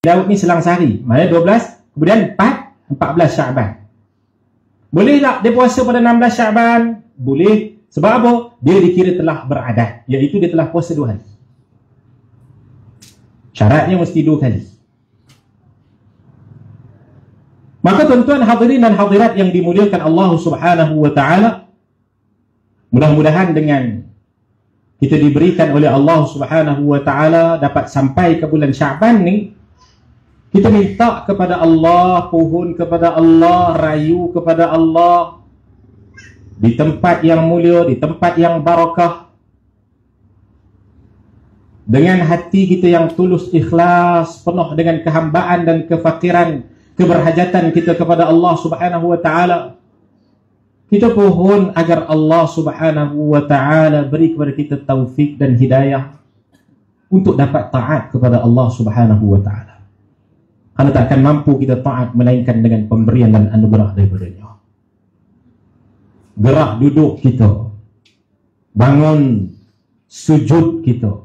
Daud ni selang sehari, maknanya 12, kemudian 14 Syaban. Boleh tak dia puasa pada 16 Syaban? Boleh. Sebab apa? Dia dikira telah beradat, iaitu dia telah puasa 2 hari. Syaratnya mesti 2 kali. Maka tuan-tuan hadirin dan hadirat yang dimuliakan Allah Subhanahu wa taala, mudah-mudahan dengan kita diberikan oleh Allah Subhanahu wa taala dapat sampai ke bulan Syaban ni, kita minta kepada Allah, pohon kepada Allah, rayu kepada Allah di tempat yang mulia, di tempat yang barakah, dengan hati kita yang tulus ikhlas, penuh dengan kehambaan dan kefakiran, keberhajatan kita kepada Allah Subhanahu wa taala. Kita pohon agar Allah Subhanahu wa taala beri kepada kita taufik dan hidayah untuk dapat taat kepada Allah Subhanahu wa taala. Karena tak akan mampu kita taat melainkan dengan pemberian dan anugerah daripadanya. Gerak duduk kita, bangun sujud kita,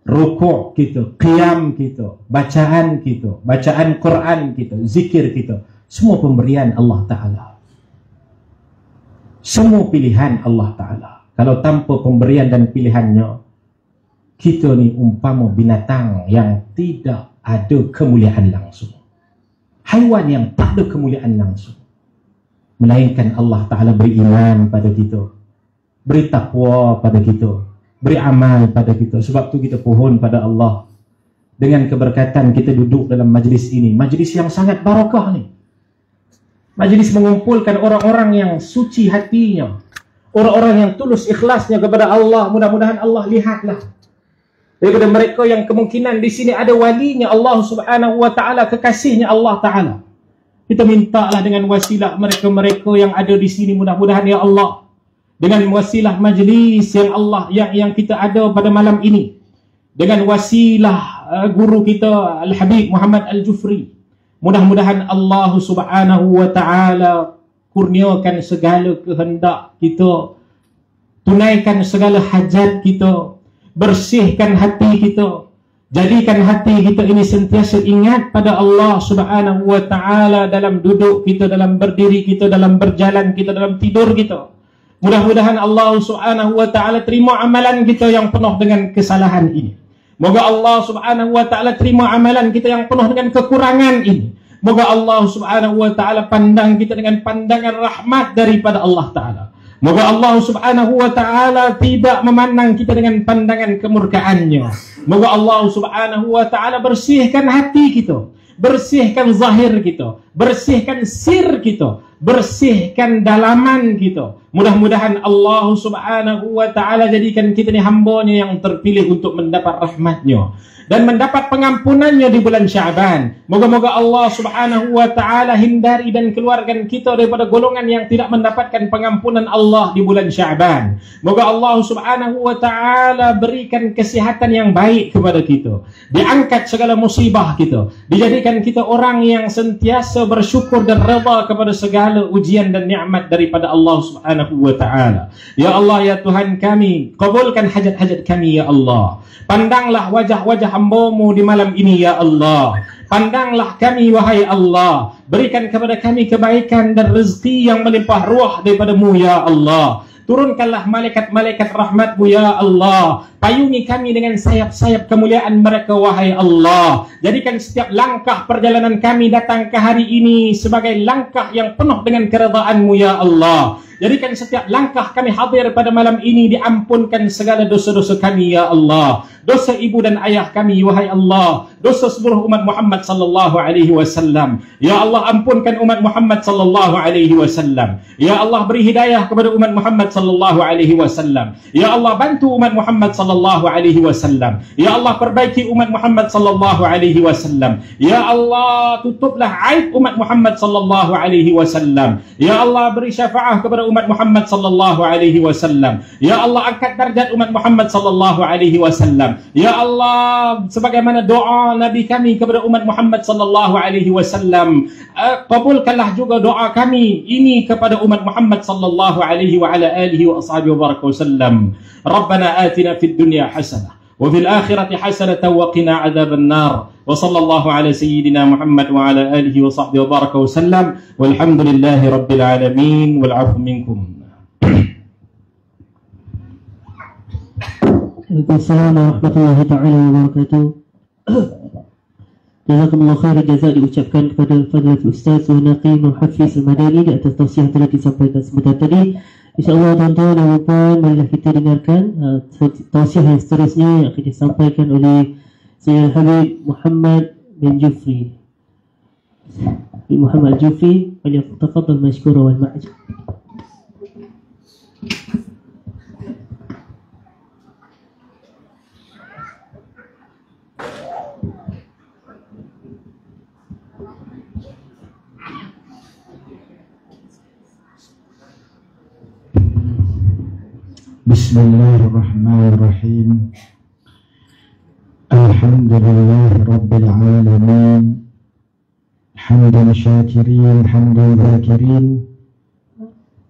rukuk kita, qiyam kita, bacaan kita, bacaan Quran kita, zikir kita, semua pemberian Allah Ta'ala. Semua pilihan Allah Ta'ala. Kalau tanpa pemberian dan pilihannya, kita ni umpama binatang yang tidak ada kemuliaan langsung, haiwan yang tak ada kemuliaan langsung, melainkan Allah Ta'ala beri iman pada kita, beri taqwa pada kita, beri amal pada kita. Sebab tu kita pohon pada Allah. Dengan keberkatan kita duduk dalam majlis ini, majlis yang sangat barakah ni, majlis mengumpulkan orang-orang yang suci hatinya, orang-orang yang tulus ikhlasnya kepada Allah. Mudah-mudahan Allah lihatlah daripada mereka yang kemungkinan di sini ada walinya Allah Subhanahu wa taala, kekasihnya Allah Taala. Kita mintalah dengan wasilah mereka-mereka yang ada di sini, mudah-mudahan ya Allah, dengan wasilah majlis yang Allah yang kita ada pada malam ini, dengan wasilah guru kita Al-Habib Muhammad Al-Jufri, mudah-mudahan Allah Subhanahu wa taala kurniakan segala kehendak kita, tunaikan segala hajat kita, bersihkan hati kita, jadikan hati kita ini sentiasa ingat pada Allah Subhanahu wa taala dalam duduk kita, dalam berdiri kita, dalam berjalan kita, dalam tidur kita. Mudah-mudahan Allah Subhanahu wa taala terima amalan kita yang penuh dengan kesalahan ini. Moga Allah Subhanahu wa taala terima amalan kita yang penuh dengan kekurangan ini. Moga Allah Subhanahu wa taala pandang kita dengan pandangan rahmat daripada Allah Taala. Moga Allah Subhanahu wa taala tidak memandang kita dengan pandangan kemurkaannya. Moga Allah Subhanahu wa taala bersihkan hati kita, bersihkan zahir kita, bersihkan sir kita, bersihkan dalaman kita. Mudah-mudahan Allah Subhanahu wa taala jadikan kita ni hamba-Nya yang terpilih untuk mendapat rahmat-Nya dan mendapat pengampunannya di bulan Syaban. Moga-moga Allah Subhanahu wa taala hindari dan keluarkan kita daripada golongan yang tidak mendapatkan pengampunan Allah di bulan Syaban. Moga Allah Subhanahu wa taala berikan kesihatan yang baik kepada kita, diangkat segala musibah kita, dijadikan kita orang yang sentiasa bersyukur dan redha kepada segala ujian dan nikmat daripada Allah Subhanahu wa taala. Ya Allah, ya Tuhan kami, kabulkan hajat-hajat kami ya Allah. Pandanglah wajah-wajah hamba-Mu di malam ini ya Allah. Pandanglah kami wahai Allah. Berikan kepada kami kebaikan dan rezeki yang melimpah ruah daripada-Mu ya Allah. Turunkanlah malaikat-malaikat rahmat-Mu ya Allah. Payungi kami dengan sayap-sayap kemuliaan mereka wahai Allah. Jadikan setiap langkah perjalanan kami datang ke hari ini sebagai langkah yang penuh dengan keredaan-Mu ya Allah. Jadikan setiap langkah kami hadir pada malam ini diampunkan segala dosa-dosa kami ya Allah. Dosa ibu dan ayah kami wahai Allah. Dosa seluruh umat Muhammad sallallahu alaihi wasallam. Ya Allah, ampunkan umat Muhammad sallallahu alaihi wasallam. Ya Allah, beri hidayah kepada umat Muhammad sallallahu alaihi wasallam. Ya Allah, bantu umat Muhammad sallallahu alaihi wasallam. Ya Allah, perbaiki umat Muhammad sallallahu alaihi wasallam. Ya Allah, tutuplah aib umat Muhammad sallallahu alaihi wasallam. Ya Allah, beri syafaah kepada umat Muhammad sallallahu alaihi wasallam. Ya Allah, angkat darjat umat Muhammad sallallahu alaihi wasallam. Ya Allah, sebagaimana doa Nabi kami kepada umat Muhammad sallallahu alaihi wasallam, kabulkanlah juga doa kami ini kepada umat Muhammad sallallahu alaihi wa ala alihi wa ashabihi wa baraka wasallam. Rabbana atina fid dunya hasanah wa fil akhirati hasanatan wa qina adzaban nar. وصلى الله على سيدنا محمد وعلى آله وصحبه وبارك وسلم والحمد لله رب العالمين والعفو منكم. Waalaikumsalam warahmatullahi taala wabarakatuh. Jazakumullah khair jazak diucapkan kepada Fadilatul Ustaz Suhnaqi Muhafiz Al-Madani di atas tausiah yang telah disampaikan sebentar tadi. InsyaAllah tuan-tuan dan puan, marilah kita dengarkan tausiah yang seterusnya yang akan disampaikan oleh Sayyid Habib Muhammad bin Jufri. Muhammad Jufri, falyatafaddal mashkura wal ma'jur. Bismillahirrahmanirrahim. Alhamdulillahi Rabbil Alamin. Hamdan syakirin, hamdan zakirin,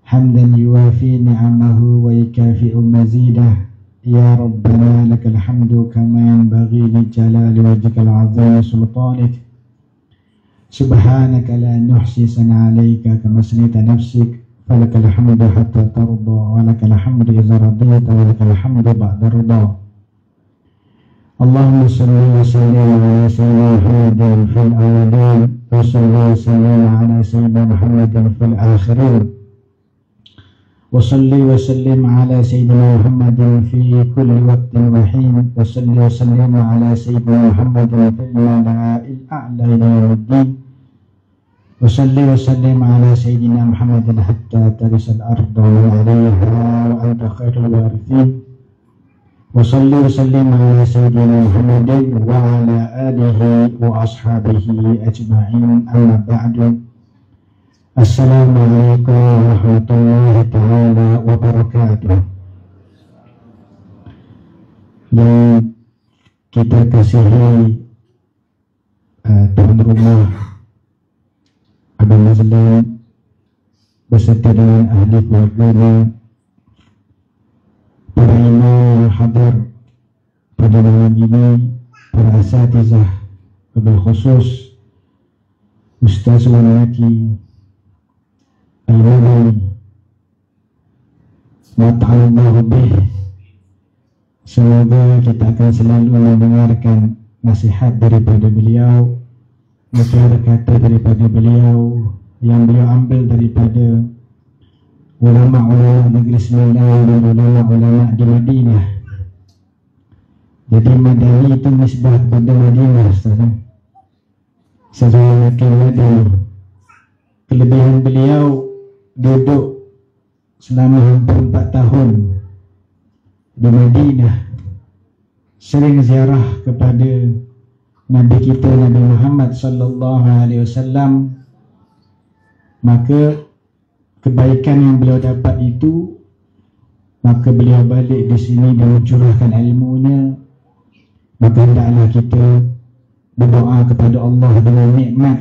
hamdan yuwafi ni'amahu wa yukafi'u mazidah. Ya Rabbana lakal hamdu kama yanbaghi li jalali wajhikal azim sultanik. Subhanaka la nuhsi sana alayka kama asnayta nafsik. فلك الحمد حتى ترضى ولك الحمد إذا رضيت ولك الحمد بعد الرضا. اللهم صل وسلم على سيدنا محمد في الأولين وصل وسلم على سيدنا محمد في الآخرين وصل وسلم على سيدنا محمد في كل وقت وحين وصل وسلم على سيدنا محمد في الملأ الأعلى إلى يوم الدين وصلي وسلم على سيدنا محمد حتى ترث الأرض ومن عليها وأنت خير الوارثين وصلي وسلم على سيدنا محمد وعلى آله وأصحابه أجمعين. أما بعد. السلام عليكم ورحمة الله تعالى وبركاته. Yang kita kasihi tuan rumah Abang Mazlan beserta dengan ahli keluarganya, para imam yang hadir pada malam ini, para asatizah, wabil khusus Ustaz Wanaki Al-Madani Mat'allahu bih. Semoga kita akan selalu mendengarkan nasihat daripada beliau, kata-kata daripada beliau yang beliau ambil daripada ulama-ulama negeri Sembilan dan ulama-ulama di Madinah. Jadi Madani itu nisbah kepada Madinah, Saudara Madani. Kelebihan beliau duduk selama hampir 4 tahun di Madinah, sering ziarah kepada Nabi kita Nabi Muhammad sallallahu alaihi wasallam. Maka kebaikan yang beliau dapat itu, maka beliau balik di sini dan mencurahkan ilmunya. Maka hendaklah kita berdoa kepada Allah dengan nikmat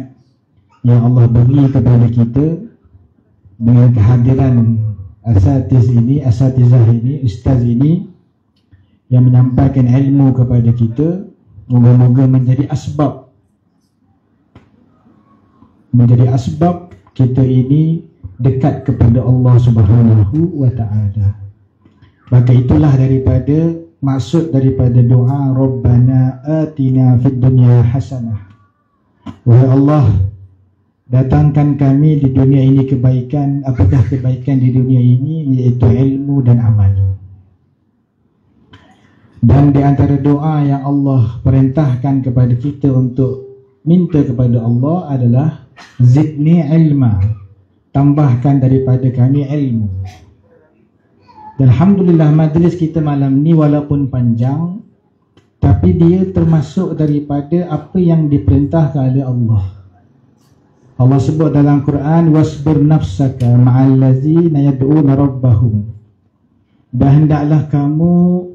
yang Allah beri kepada kita dengan kehadiran asatizah ini, ustaz ini yang menyampaikan ilmu kepada kita. Moga-moga menjadi asbab kita ini dekat kepada Allah Subhanahu wa ta'ala. Maka itulah daripada maksud daripada doa Rabbana atina fid dunya hasanah. Wahai Allah, datangkan kami di dunia ini kebaikan. Apakah kebaikan di dunia ini? Iaitu ilmu dan amal. Dan di antara doa yang Allah perintahkan kepada kita untuk minta kepada Allah adalah zidni ilma, tambahkan daripada kami ilmu. Dan alhamdulillah majlis kita malam ni walaupun panjang, tapi dia termasuk daripada apa yang diperintahkan oleh Allah. Allah sebut dalam Quran, wasbir nafsaka ma'al ladzina yad'una rabbahum. Dan hendaklah kamu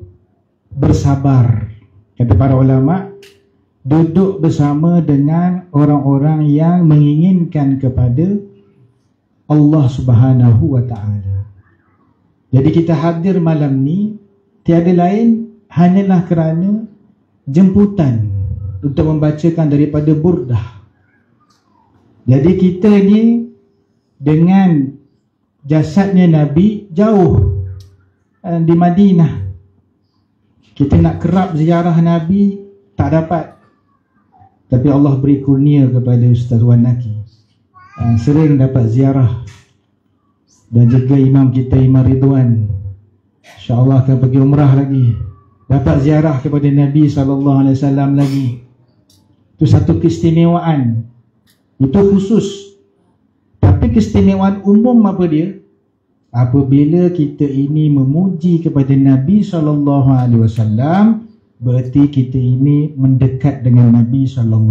bersabar, kata para ulama, duduk bersama dengan orang-orang yang menginginkan kepada Allah Subhanahu wa ta'ala. Jadi kita hadir malam ni tiada lain hanyalah kerana jemputan untuk membacakan daripada Burdah. Jadi kita ni dengan jasadnya Nabi jauh di Madinah. Kita nak kerap ziarah Nabi tak dapat. Tapi Allah beri kurnia kepada Ustaz Wan Naki, sering dapat ziarah. Dan juga imam kita, Imam Ridwan, insya-Allah akan pergi umrah lagi, dapat ziarah kepada Nabi SAW lagi. Itu satu keistimewaan. Itu khusus. Tapi keistimewaan umum apa dia? Apabila kita ini memuji kepada Nabi SAW, berarti kita ini mendekat dengan Nabi SAW.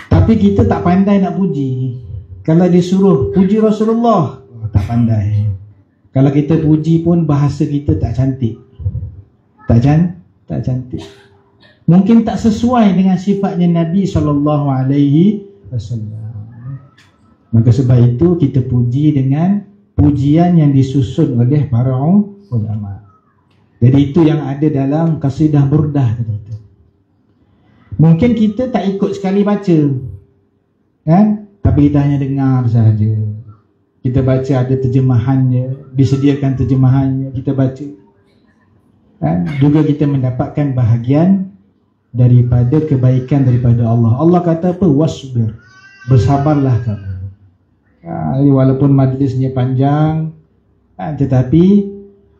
Tapi kita tak pandai nak puji. Kalau disuruh puji Rasulullah, tak pandai. Kalau kita puji pun bahasa kita tak cantik. Tak cantik. Mungkin tak sesuai dengan sifatnya Nabi SAW. Maka sebab itu kita puji dengan pujian yang disusun oleh para ulama. Jadi itu yang ada dalam Qasidah Burdah tadi itu. Mungkin kita tak ikut sekali baca, kan? Tapi kita hanya dengar saja. Kita baca ada terjemahannya, disediakan terjemahannya, kita baca, kan? Juga kita mendapatkan bahagian daripada kebaikan daripada Allah. Allah kata apa? Wasbir, bersabarlah kamu. Walaupun majlisnya panjang, tetapi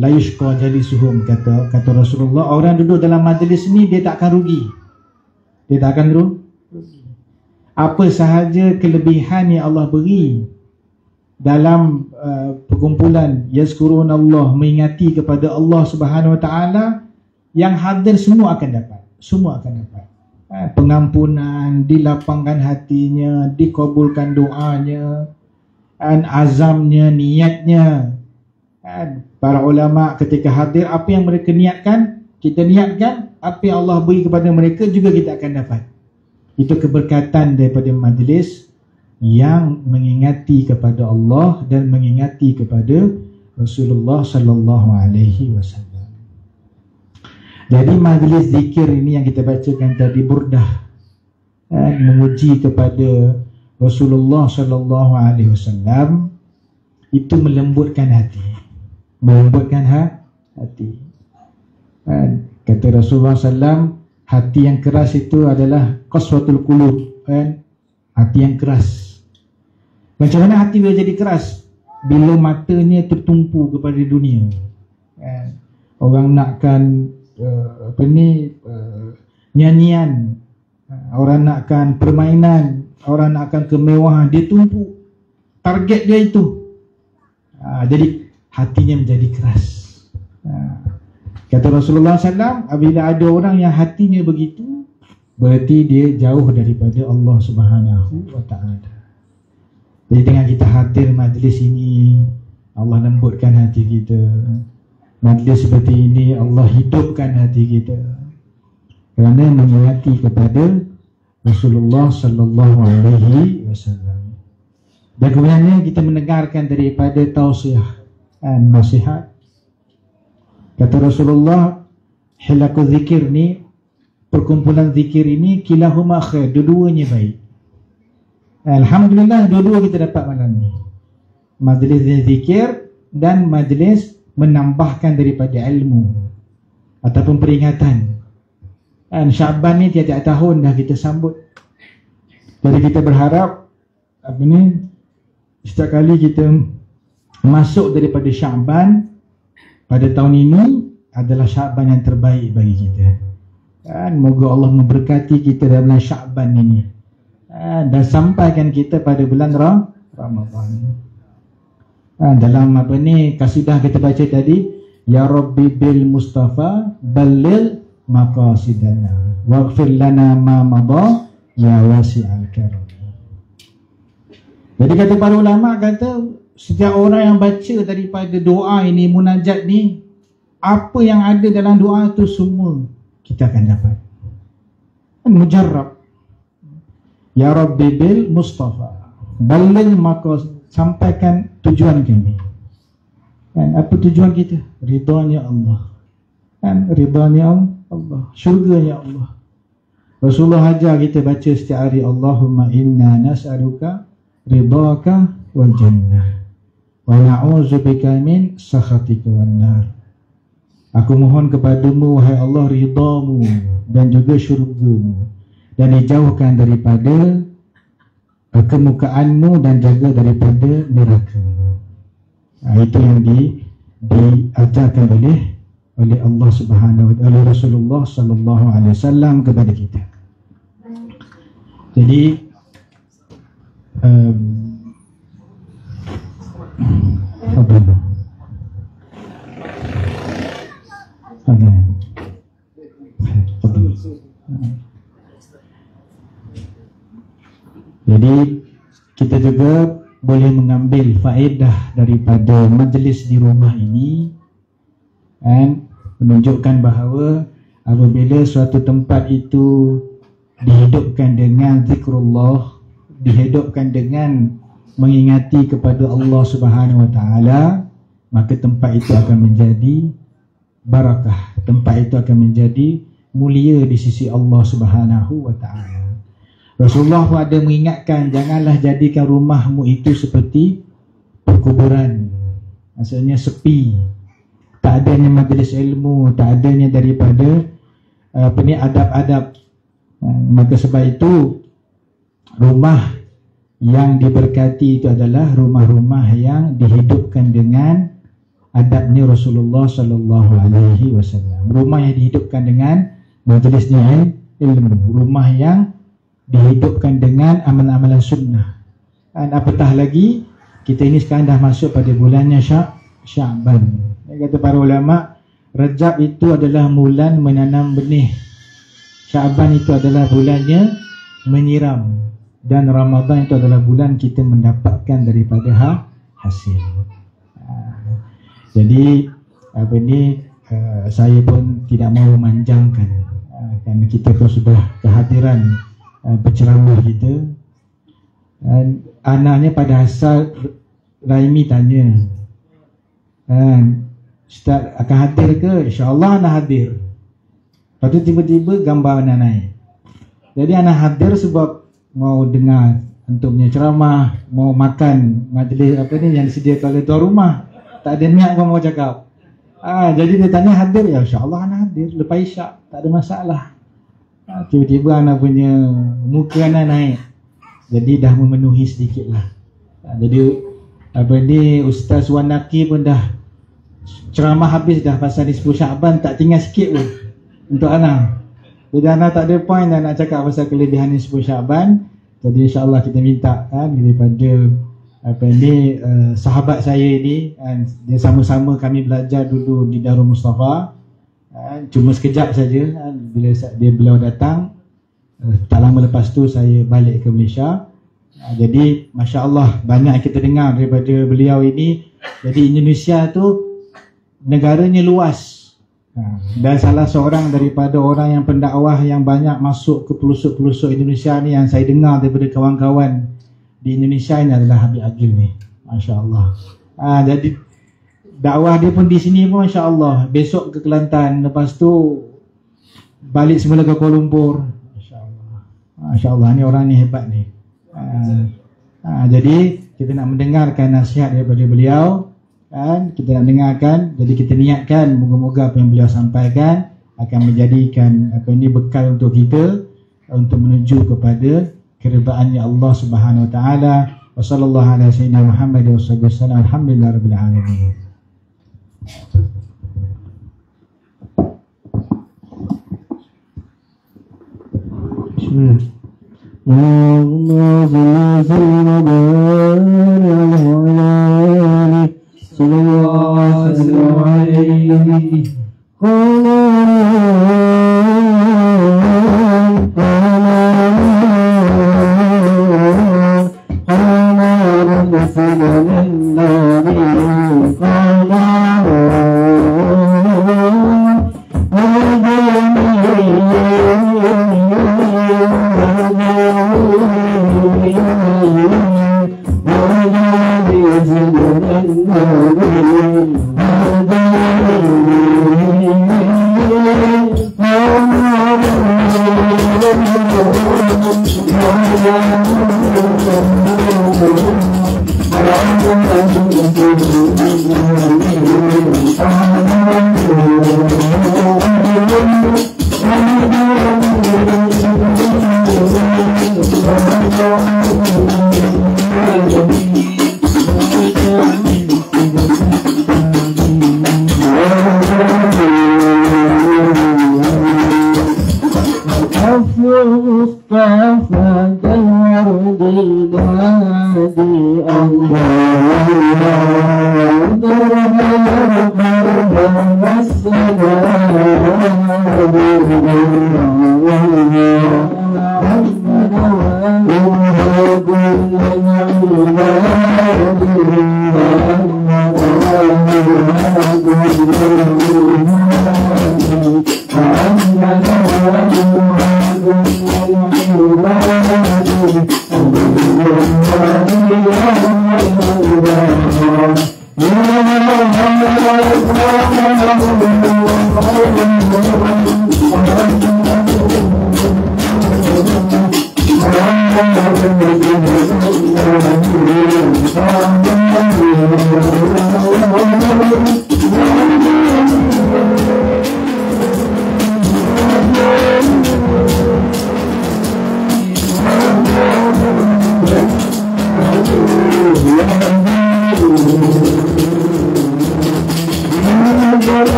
la yushqa jalisuhum, kata Rasulullah, orang duduk dalam majlis ni dia tak akan rugi. Dia tak akan rugi. Apa sahaja kelebihan yang Allah beri dalam perkumpulan yazkurunallah, mengingati kepada Allah Subhanahu Wa Taala, yang hadir semua akan dapat. Semua akan dapat pengampunan, dilapangkan hatinya, dikabulkan doanya, azamnya, niatnya. Para ulama ketika hadir, apa yang mereka niatkan, kita niatkan. Apa yang Allah beri kepada mereka juga kita akan dapat. Itu keberkatan daripada majlis yang mengingati kepada Allah dan mengingati kepada Rasulullah sallallahu alaihi wasallam. Jadi majlis zikir ini yang kita bacakan tadi, Burdah, memuji kepada Rasulullah sallallahu alaihi wasallam, itu melembutkan hati. Melembutkan hati. Kata Rasulullah SAW, hati yang keras itu adalah qaswatul qulub, kan? Hati yang keras. Macam mana hati boleh jadi keras? Bila matanya tertumpu kepada dunia, kan? Orang nakkan nyanyian, orang nakkan permainan, orang nakkan kemewahan, dia tumpu, target dia itu. Jadi hatinya menjadi keras. Kata Rasulullah SAW, apabila ada orang yang hatinya begitu, berarti dia jauh daripada Allah Subhanahu Wa Taala. Jadi dengan kita hadir majlis ini, Allah lembutkan hati kita. Majlis seperti ini, Allah hidupkan hati kita, kerana mengingati kepada Rasulullah Sallallahu Alaihi Wasallam. Dan kemudian kita mendengarkan daripada tausiah dan nasihat. Kata Rasulullah, hilakul zikir ni, perkumpulan zikir ini, kilahuma khair, dua-duanya baik. Alhamdulillah, dua-dua kita dapat malam ni. Majlis zikir dan majlis menambahkan daripada ilmu ataupun peringatan. Syaban ni tiap-tiap tahun dah kita sambut. Jadi kita berharap setiap kali kita masuk daripada Syaban, pada tahun ini adalah Syaban yang terbaik bagi kita. Moga Allah memberkati kita dalam Syaban ini, dan sampaikan kita pada bulan Ramadan. Dalam kasidah kita baca tadi, Ya Rabbi bil Mustafa balil maqasidana waghfir lana ma madha ya wasi'al karam. Jadi kata para ulama, kata setiap orang yang baca daripada doa ini, munajat ni, apa yang ada dalam doa itu semua kita akan dapat. Mujarrab. Ya Rabbi bil Mustafa balil maqasid, sampaikan tujuan kami. Dan apa tujuan kita? Ridhanya Allah. kan, ridhanya Allah, syurganya Allah. Rasulullah ajar kita baca setiap hari, Allahumma inna nas'aluka ridhaka wal jannah wa na'udzubika min sakhatika wan nar. Aku mohon kepadamu wahai Allah ridhamu dan juga syurgamu, dan dijauhkan daripada kemukaanmu dan jaga daripada neraka. Itu yang diajarkan oleh Allah Subhanahu wa taala, Rasulullah sallallahu alaihi wasallam kepada kita. Jadi jadi kita juga boleh mengambil faedah daripada majlis di rumah ini, dan menunjukkan bahawa apabila suatu tempat itu dihidupkan dengan zikrullah, dihidupkan dengan mengingati kepada Allah Subhanahu wa taala, maka tempat itu akan menjadi barakah, tempat itu akan menjadi mulia di sisi Allah Subhanahu wa taala. Rasulullah pun ada mengingatkan, janganlah jadikan rumahmu itu seperti perkuburan, maksudnya sepi, tak adanya majlis ilmu, tak adanya daripada adab-adab. Maka sebab itu rumah yang diberkati itu adalah rumah-rumah yang dihidupkan dengan adabnya Rasulullah sallallahu alaihi wasallam. Rumah yang dihidupkan dengan majlisnya ilmu, rumah yang dihidupkan dengan amalan-amalan sunnah. Dan apatah lagi kita ini sekarang dah masuk pada bulannya Sya'ban. Kata para ulama, Rajab itu adalah bulan menanam benih, Sya'ban itu adalah bulannya menyiram, dan Ramadan itu adalah bulan kita mendapatkan daripada hasil. Jadi saya pun tidak mahu memanjangkan, kerana kita pun sudah kehadiran penceramah kita. Anaknya pada asal Raimi tanya, Ustaz akan hadir ke? InsyaAllah anak hadir. Lepas tu tiba-tiba gambar anak naik. Jadi anak hadir sebab mau dengar untuk punya ceramah, mau makan majlis yang disediakan oleh tuan rumah. Tak ada niat pun mau cakap. Jadi dia tanya hadir, ya insyaAllah anak hadir lepas isyak, tak ada masalah. Tiba-tiba anak punya muka anak naik, jadi dah memenuhi sedikit lah. Jadi Ustaz Wanaki pun dah ceramah habis dah pasal di 10 Sya'ban, tak tinggal sikit pun untuk anak. Jadi anak tak ada point dah nak cakap pasal kelebihan di 10 Sya'ban. Jadi insyaAllah kita minta daripada sahabat saya ini, dia sama-sama kami belajar dulu di Darul Mustafa. Cuma sekejap saja, beliau datang, tak lama lepas tu saya balik ke Malaysia. Jadi Masya Allah banyak kita dengar daripada beliau ini. Jadi Indonesia tu negaranya luas, dan salah seorang daripada orang yang pendakwah yang banyak masuk ke pelosok-pelosok Indonesia ni, yang saya dengar daripada kawan-kawan di Indonesia ini, adalah Habib Agil ni. Masya Allah. Jadi dakwah dia pun di sini pun Masya Allah. Besok ke Kelantan, lepas tu balik semula ke Kuala Lumpur. Masya Allah. Masya Allah, ni orang ni hebat ni. Jadi kita nak mendengarkan nasihat daripada beliau, kita nak dengarkan. Jadi kita niatkan moga-moga apa yang beliau sampaikan akan menjadikan bekal untuk kita untuk menuju kepada keridaan Allah Subhanahu wa taala. Wa sallallahu ala sayyidina Muhammad wa sallam. Alhamdulillahirabbil alamin. Bismillah. Allahumma salli wa barik sallallahu alaihi wa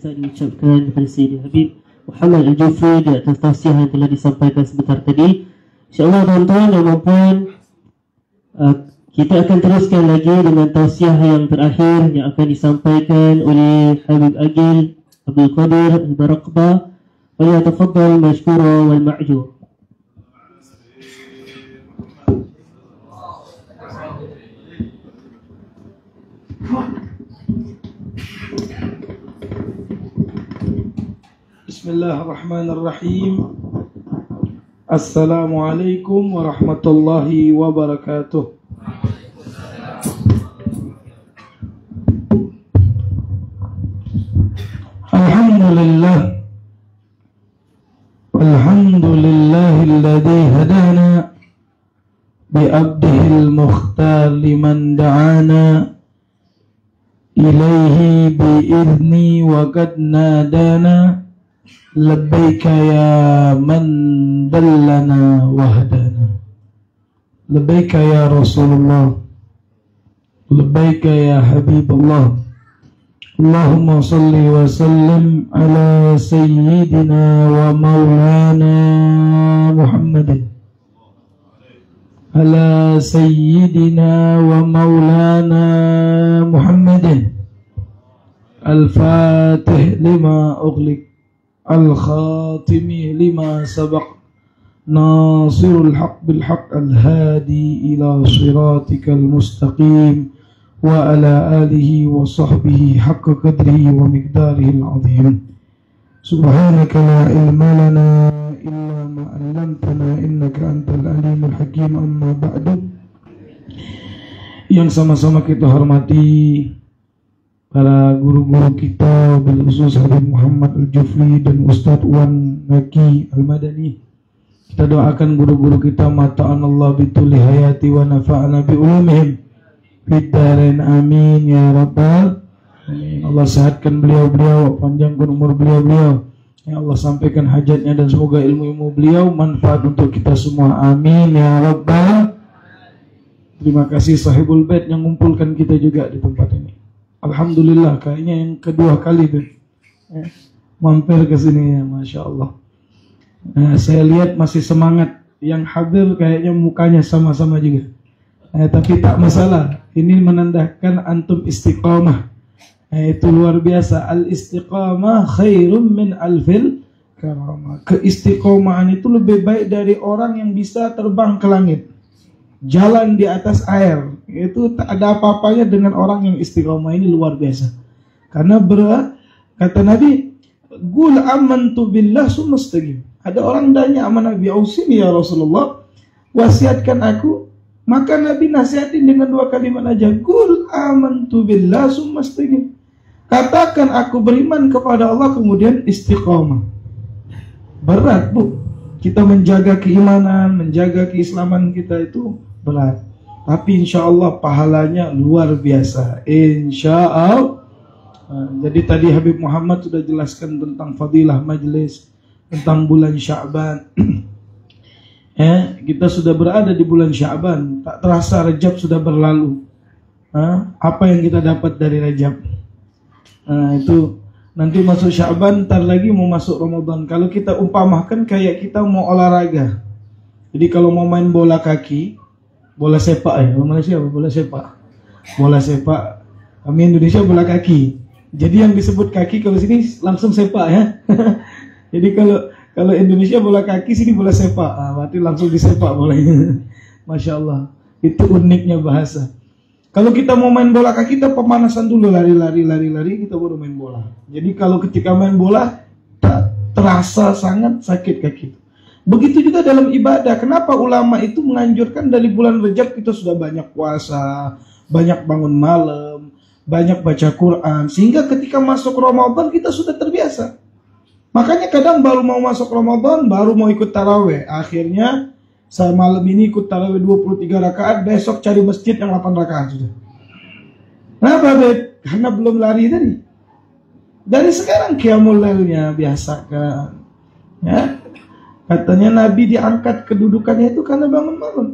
Diucapkan kepada Sayyidina Habib Muhammad Al-Jufri di atas tausiah yang telah disampaikan sebentar tadi. InsyaAllah tuan-tuan dan puan, kita akan teruskan lagi dengan tausiah yang terakhir yang akan disampaikan oleh Habib Agil Abdul Qadir Al-Baraqbah. Falyatafaddal mashkura wal ma'jur. Bismillahirrahmanirrahim. Assalamualaikum warahmatullahi wabarakatuh. Alhamdulillah. Alhamdulillahilladzi hadana bi'abdihil mukhtar liman da'ana ilaihi bi'izni wa qad nadana labbaika ya man dallana wahdana labbaika ya Rasulullah labbaika ya Habibullah Allahumma salli wa sallim ala sayyidina wa maulana Muhammadin ala sayyidina wa maulana Muhammadin al-fatih lima ughliq الخاتم لما سبق ناصر الحق بالحق الهادي إلى صراطك المستقيم wa ala alihi wa sahbihi haqqa qadrihi wa miqdarihi al-azim. Subhanaka la ilma lana illa ma 'allamtana innaka antal alimul hakim. Amma ba'du. Yang sama-sama kita hormati para guru-guru kita, bil khusus Habib Muhammad Al-Jufri dan Ustadz Wan Naki Al-Madani. Kita doakan guru-guru kita, mata'anallah bituli hayati wa nafa'ana bi ulumihim fid darain, amin ya rabbal alamin. Allah sehatkan beliau-beliau, panjangkan umur beliau-beliau. Ya Allah, sampaikan hajatnya dan semoga ilmu-ilmu beliau manfaat untuk kita semua, amin ya rabbal. Terima kasih Sahibul Bait yang mengumpulkan kita juga di tempat ini. Alhamdulillah, kayaknya yang kedua kali tuh mampir ke sini ya, Masya Allah. Saya lihat masih semangat. Yang hadir kayaknya mukanya sama-sama juga. Tapi tak masalah. Ini menandakan antum istiqamah. Itu luar biasa. Al-istiqamah khairum min alfil karamah. Keistiqomahan itu lebih baik dari orang yang bisa terbang ke langit, jalan di atas air. Itu tak ada apa-apanya dengan orang yang istiqomah. Ini luar biasa. Karena kata Nabi, "Qul amantu billah summa istaqim." Ada orang tanya sama Nabi, "Ausini ya Rasulullah, wasiatkan aku." Maka Nabi nasihatin dengan dua kalimat aja, "Qul amantu billah summa istaqim." Katakan aku beriman kepada Allah kemudian istiqomah. Berat, Bu. Kita menjaga keimanan, menjaga keislaman kita itu berat. Tapi insya Allah pahalanya luar biasa. Insya Allah. Jadi tadi Habib Muhammad sudah jelaskan tentang fadilah majlis, tentang bulan Sya'ban. Kita sudah berada di bulan Sya'ban. Tak terasa Rajab sudah berlalu. Apa yang kita dapat dari Rajab? Itu nanti masuk Sya'ban, ntar lagi mau masuk Ramadan. Kalau kita umpamakan kayak kita mau olahraga. Jadi kalau mau main bola kaki, bola sepak ya, kalau Malaysia bola sepak. Bola sepak. Kami Indonesia bola kaki. Jadi yang disebut kaki kalau sini langsung sepak ya. Jadi kalau Indonesia bola kaki, sini bola sepak. Berarti langsung disepak bolanya. Masya Allah. Itu uniknya bahasa. Kalau kita mau main bola kaki, kita pemanasan dulu, lari, kita baru main bola. Jadi kalau ketika main bola, tak terasa sangat sakit kaki. Begitu juga dalam ibadah. Kenapa ulama itu menganjurkan dari bulan Rajab kita sudah banyak puasa, banyak bangun malam, banyak baca Quran, sehingga ketika masuk Ramadan kita sudah terbiasa. Makanya kadang baru mau masuk Ramadan, baru mau ikut taraweh. Akhirnya saya malam ini ikut tarawih 23 rakaat, besok cari masjid yang 8 rakaat sudah. Kenapa, Beb? Karena belum lari tadi. Dari sekarang qiyamul lailnya biasakan. Ya. Katanya Nabi diangkat kedudukannya itu karena bangun malam.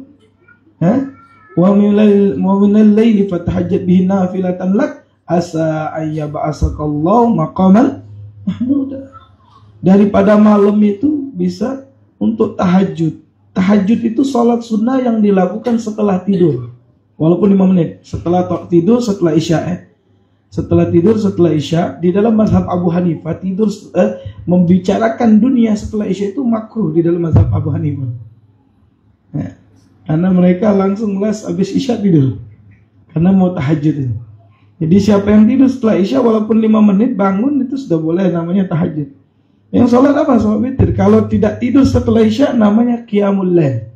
Wa minal laili fatahajjat bihi nafilatan lak asa ayyab'asakallahu maqaman mahmuda. Daripada malam itu bisa untuk tahajud. Tahajud itu sholat sunnah yang dilakukan setelah tidur, walaupun 5 menit setelah tidur, setelah isya. Setelah tidur, setelah isya. Di dalam mazhab Abu Hanifah, tidur membicarakan dunia setelah isya itu makruh di dalam mazhab Abu Hanifah. Karena mereka langsung habis isya tidur, karena mau tahajud. Jadi siapa yang tidur setelah isya walaupun 5 menit bangun itu sudah boleh, namanya tahajud. Yang sholat apa? Sholat witir. Kalau tidak tidur setelah isya namanya qiyamul lail.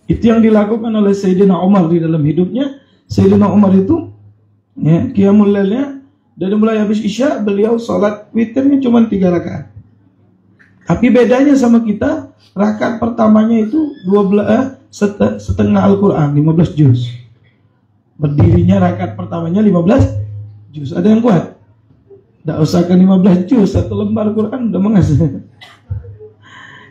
Itu yang dilakukan oleh Sayyidina Umar di dalam hidupnya. Sayyidina Umar itu qiyamul lailnya dari mulai habis isya beliau sholat witirnya cuma 3 rakaat. Tapi bedanya sama kita, rakaat pertamanya itu 12 setengah Al-Quran, 15 juz. Berdirinya rakaat pertamanya 15 juz. Ada yang kuat? Tidak usah ke 15 juz, 1 lembar Quran udah mengas.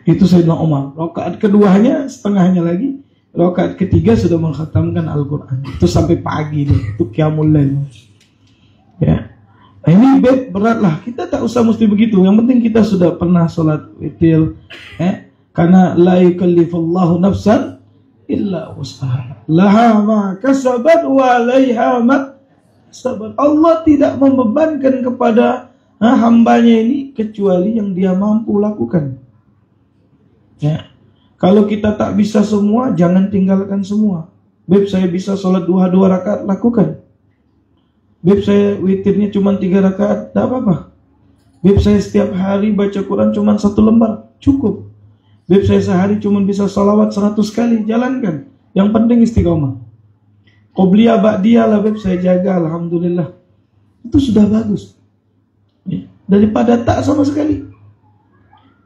Itu Sayyidina Umar. Rakaat keduanya setengahnya lagi, rakaat ketiga sudah mengkhatamkan Al-Quran. Itu sampai pagi deh. Itu qiyamul lail. Ya. Nah, ini berat lah. Kita tak usah mesti begitu. Yang penting kita sudah pernah sholat witir. Karena la yukallifullahu nafsan illa wus'aha. Laha ma kasabat wa 'alaiha ma sabar. Allah tidak membebankan kepada hambanya ini kecuali yang dia mampu lakukan. Ya. Kalau kita tak bisa semua, jangan tinggalkan semua. Beb, saya bisa sholat duha 2 rakaat, lakukan. Beb, saya witirnya cuma 3 rakaat, tak apa-apa. Beb, saya setiap hari baca Quran cuma 1 lembar, cukup. Beb, saya sehari cuma bisa salawat 100 kali, jalankan. Yang penting istiqomah. Qobliyah ba'diyah lah beb, saya jaga, alhamdulillah. Itu sudah bagus. Ya. Daripada tak sama sekali.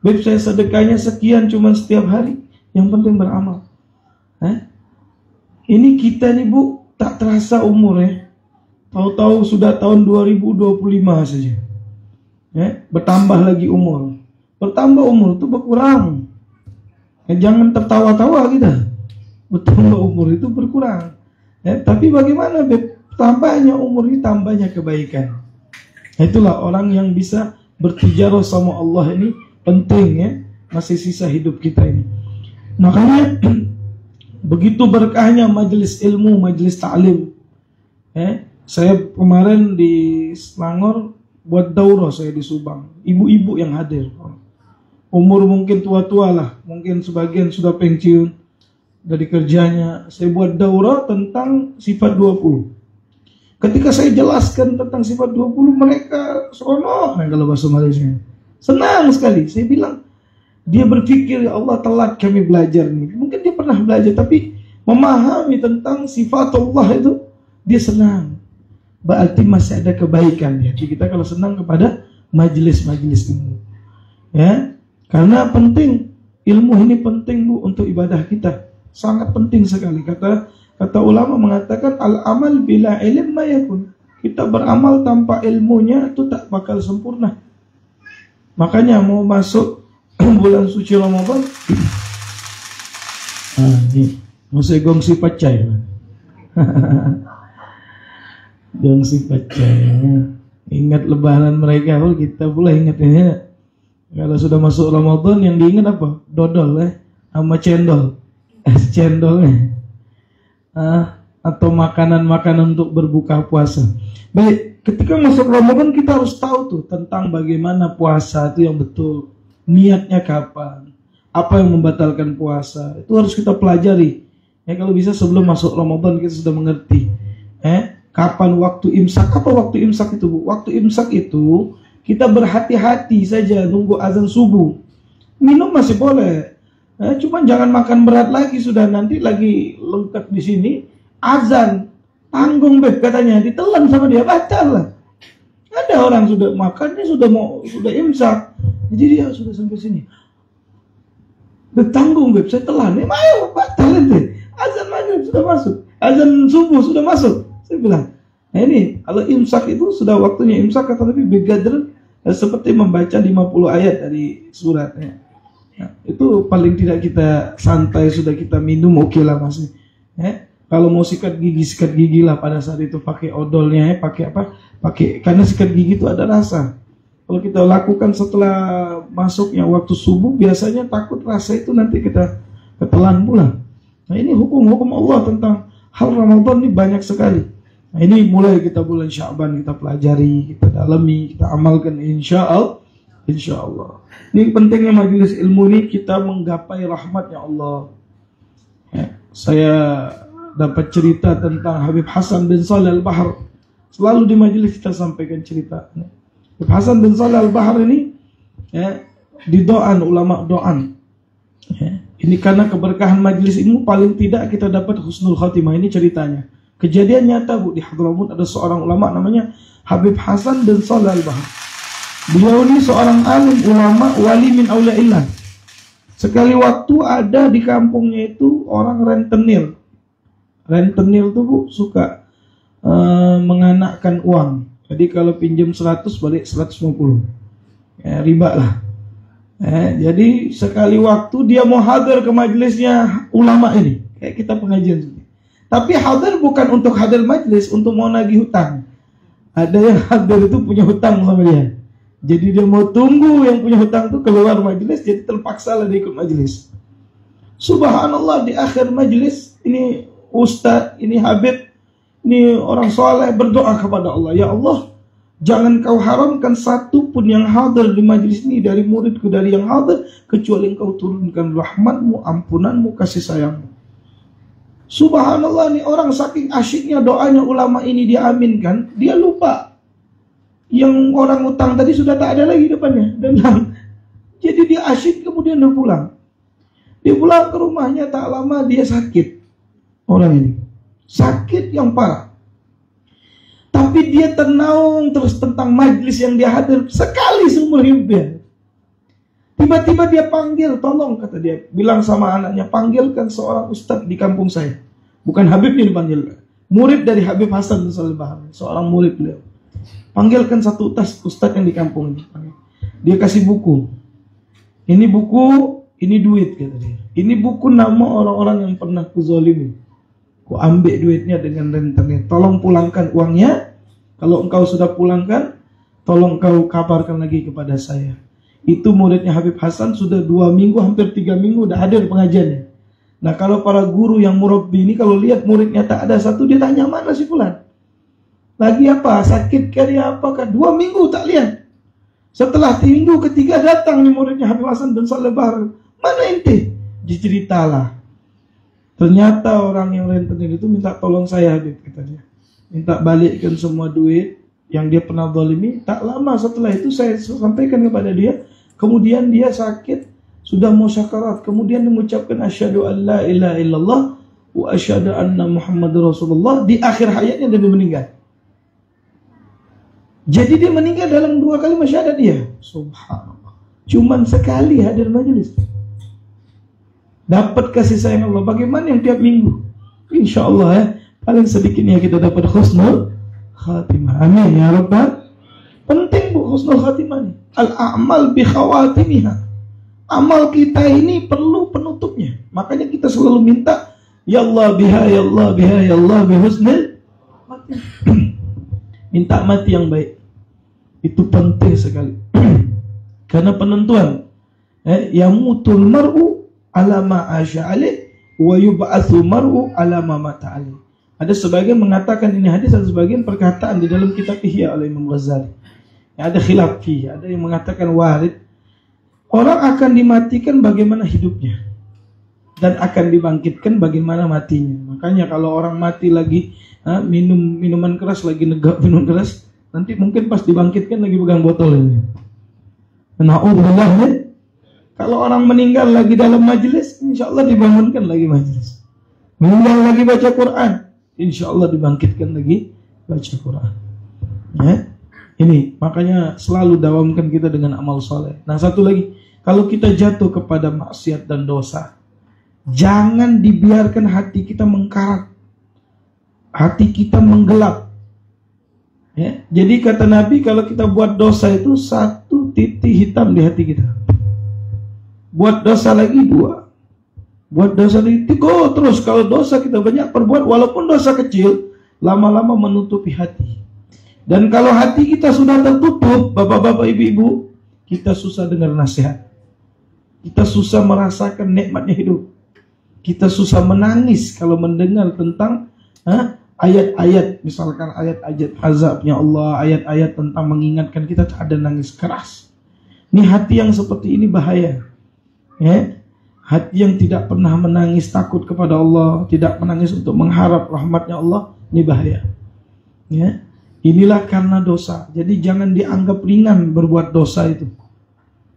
Beb, saya sedekahnya sekian cuma setiap hari, yang penting beramal. Ini kita nih Bu, tak terasa umur ya. Tahu-tahu sudah tahun 2025 saja. Ya, bertambah lagi umur. Bertambah umur itu berkurang. Jangan tertawa-tawa kita. Bertambah umur itu berkurang. Ya, tapi bagaimana Beb? Tambahnya umur ini tambahnya kebaikan. Itulah orang yang bisa bertijarah sama Allah ini penting ya. Masih sisa hidup kita ini. Makanya begitu berkahnya majelis ilmu, majelis ta'lim. Saya kemarin di Selangor buat daurah saya di Subang. Ibu-ibu yang hadir. Umur mungkin tua-tua lah. Mungkin sebagian sudah pensiun dari kerjanya. Saya buat daurah tentang sifat 20. Ketika saya jelaskan tentang sifat 20, mereka seronok kalau bahasa Malaysia. Senang sekali. Saya bilang, dia berpikir, ya Allah telat kami belajar nih. Mungkin dia pernah belajar, tapi memahami tentang sifat Allah itu, dia senang. Berarti masih ada kebaikan ya. Jadi kita kalau senang kepada majelis-majelis ilmu. Ya, karena penting, ilmu ini penting Bu untuk ibadah kita. Sangat penting sekali. Kata ulama mengatakan al-amal bila ilm ma yakun. Kita beramal tanpa ilmunya itu tak bakal sempurna. Makanya mau masuk bulan suci Ramadan, ini masih gongsi pacai. Gongsi pacai. Ingat lebaran mereka, kita pula ingat ini. Kalau sudah masuk Ramadan yang diingat apa? Dodol sama cendol. Cendolnya. Atau makanan-makanan untuk berbuka puasa. Baik, ketika masuk Ramadan kita harus tahu tuh tentang bagaimana puasa itu yang betul. Niatnya kapan? Apa yang membatalkan puasa? Itu harus kita pelajari. Ya, kalau bisa sebelum masuk Ramadan kita sudah mengerti. Kapan waktu imsak? Apa waktu imsak itu, Bu? Waktu imsak itu kita berhati-hati saja nunggu azan subuh. Minum masih boleh. Cuma jangan makan berat lagi, sudah nanti lagi lengkap di sini azan tanggung Beb katanya ditelan sama dia, batal lah. Ada orang sudah makannya sudah imsak, jadi dia sudah sampai sini. Beb tanggung Beb, saya telan. Ayo batal itu. Azan maghrib sudah masuk, azan subuh sudah masuk. Saya bilang, nah ini kalau imsak itu sudah waktunya imsak, kata Nabi begadr seperti membaca 50 ayat dari suratnya. Itu paling tidak kita santai, sudah kita minum oke lah masih. Kalau mau sikat gigi lah pada saat itu pakai odolnya, pakai apa? Karena sikat gigi itu ada rasa. Kalau kita lakukan setelah masuknya waktu subuh, biasanya takut rasa itu nanti kita ketelan pula. Nah ini hukum-hukum Allah tentang hal Ramadan ini banyak sekali. Nah ini mulai kita bulan Sya'ban kita pelajari, kita dalami, kita amalkan insya Allah. Ini pentingnya majelis ilmu ini, kita menggapai rahmatnya Allah. Saya dapat cerita tentang Habib Hasan bin Shalih Al-Bahr. Selalu di majelis kita sampaikan cerita. Habib Hasan bin Shalih Al-Bahr ini didoan ulama doan. Ini karena keberkahan majelis ilmu paling tidak kita dapat husnul khatimah. Ini ceritanya. Kejadian nyata Bu, di Hadramaut ada seorang ulama namanya Habib Hasan bin Shalih Al-Bahr. Beliau ini seorang alim ulama, wali min auliaillah. Sekali waktu ada di kampungnya itu orang rentenir. Rentenir itu Bu suka menganakkan uang. Jadi kalau pinjam 100 balik 150. Riba lah. Jadi sekali waktu dia mau hadir ke majelisnya ulama ini. Kayak kita pengajian. Tapi hadir bukan untuk hadir majelis, untuk mau nagih hutang. Ada yang hadir itu punya hutang sama dia. Jadi dia mau tunggu yang punya hutang itu keluar majelis, jadi terpaksa lah dia ikut majelis. Subhanallah, di akhir majelis ini ustadz, ini habib, ini orang soleh berdoa kepada Allah, ya Allah, jangan kau haramkan satu pun yang hadir di majelis ini dari muridku, dari yang hadir, kecuali engkau turunkan rahmatmu, ampunanmu, kasih sayangmu. Subhanallah, nih orang saking asyiknya doanya ulama ini diaminkan, dia lupa yang orang utang tadi sudah tak ada lagi depannya. Dan jadi dia asyik, kemudian dia pulang. Dia pulang ke rumahnya, tak lama dia sakit. Orang ini sakit yang parah. Tapi dia ternaung terus tentang majlis yang dia hadir sekali seumur hidupnya. Tiba-tiba dia panggil, tolong kata dia, bilang sama anaknya, panggilkan seorang ustadz di kampung saya. Bukan Habib yang dipanggil, murid dari Habib Hasan Saleh Bahar, seorang murid beliau. Panggilkan satu ustadz yang di kampung ini. Dia kasih buku. Ini buku, ini duit kata dia. Ini buku nama orang-orang yang pernah kuzolimi. Ku ambil duitnya dengan rentenir. Tolong pulangkan uangnya. Kalau engkau sudah pulangkan, tolong kau kabarkan lagi kepada saya. Itu muridnya Habib Hasan sudah 2 minggu, hampir 3 minggu udah hadir pengajiannya. Nah kalau para guru yang murabbi ini kalau lihat muridnya tak ada satu, dia tanya mana si fulan? Lagi apa? Sakit kah dia apakah? 2 minggu tak lihat. Setelah minggu ketiga datang nih muridnya Habib Hasan dan Saleh Bahar. Mana ente? Diceritalah. Ternyata orang yang rentenir itu minta tolong saya Habib, kata dia. Minta balikkan semua duit yang dia pernah zalimi. Tak lama setelah itu saya sampaikan kepada dia. Kemudian dia sakit, sudah mau syakarat. Kemudian dia mengucapkan asyhadu an la ilaha illallah wa asyhadu anna Muhammadur Rasulullah. Di akhir hayatnya dia meninggal. Jadi dia meninggal dalam 2 kali syahadat dia. Subhanallah. Cuman sekali hadir majelis. Dapat kasih sayang Allah. Bagaimana yang tiap minggu? Insya Allah ya. Paling sedikitnya kita dapat husnul khatimah. Amin ya Rabbal. Penting bu husnul khatimah ini. Al-a'mal bi khawatimiha. Amal kita ini perlu penutupnya. Makanya kita selalu minta ya Allah biha ya Allah biha ya Allah bi husnul khatimah. Minta mati yang baik. Itu penting sekali. Karena penentuan yamutul mar'u ala ma asya alaih wa yub'atsu mar'u ala ma mata alaih. Ada sebagian mengatakan ini hadis, ada sebagian perkataan di dalam kitab Ihya oleh Imam Ghazali. Ada khilaf fi, ada yang mengatakan warid. Orang akan dimatikan bagaimana hidupnya dan akan dibangkitkan bagaimana matinya. Makanya kalau orang mati lagi minum minuman keras, lagi negak minum keras, nanti mungkin pas dibangkitkan lagi pegang botol ini. Na'udzubillah. Kalau orang meninggal lagi dalam majelis, insya Allah dibangunkan lagi majelis. Meninggal lagi baca Quran, insya Allah dibangkitkan lagi baca Quran. Ya? Ini makanya selalu dawamkan kita dengan amal soleh. Nah satu lagi, kalau kita jatuh kepada maksiat dan dosa, jangan dibiarkan hati kita mengkarat, hati kita menggelap. Ya? Jadi kata Nabi, kalau kita buat dosa itu 1 titik hitam di hati kita. Buat dosa lagi 2. Buat dosa lagi 3. Terus kalau dosa kita banyak perbuat, walaupun dosa kecil, lama-lama menutupi hati. Dan kalau hati kita sudah tertutup, bapak-bapak, ibu-ibu, kita susah dengar nasihat. Kita susah merasakan nikmatnya hidup. Kita susah menangis kalau mendengar tentang ayat-ayat, misalkan ayat-ayat azabnya Allah, ayat-ayat tentang mengingatkan kita, ada nangis keras. Ini hati yang seperti ini bahaya. Ya? Hati yang tidak pernah menangis takut kepada Allah, tidak menangis untuk mengharap rahmatnya Allah, ini bahaya. Ya? Inilah karena dosa. Jadi jangan dianggap ringan berbuat dosa itu.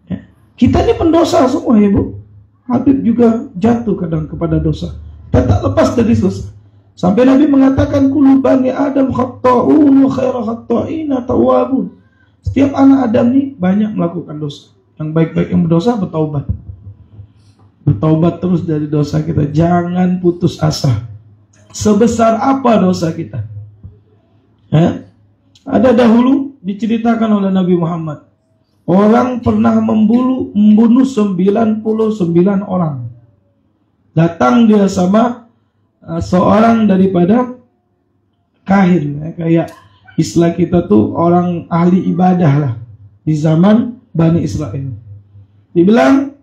Ya? Kita ini pendosa semua ya Bu. Habib juga jatuh kadang kepada dosa. Kita tak lepas dari dosa. Sampai Nabi mengatakan kullu bani Adam khatta'un wa khairu khatta'ina tawwabun. Setiap anak Adam ini banyak melakukan dosa. Yang baik-baik yang berdosa bertaubat. Bertaubat terus dari dosa kita. Jangan putus asa. Sebesar apa dosa kita? Ya? Ada dahulu diceritakan oleh Nabi Muhammad. Orang pernah membunuh 99 orang. Datang dia sama seorang daripada kahin, ya, kayak istilah kita tuh orang ahli ibadah lah di zaman Bani Israel. Dibilang,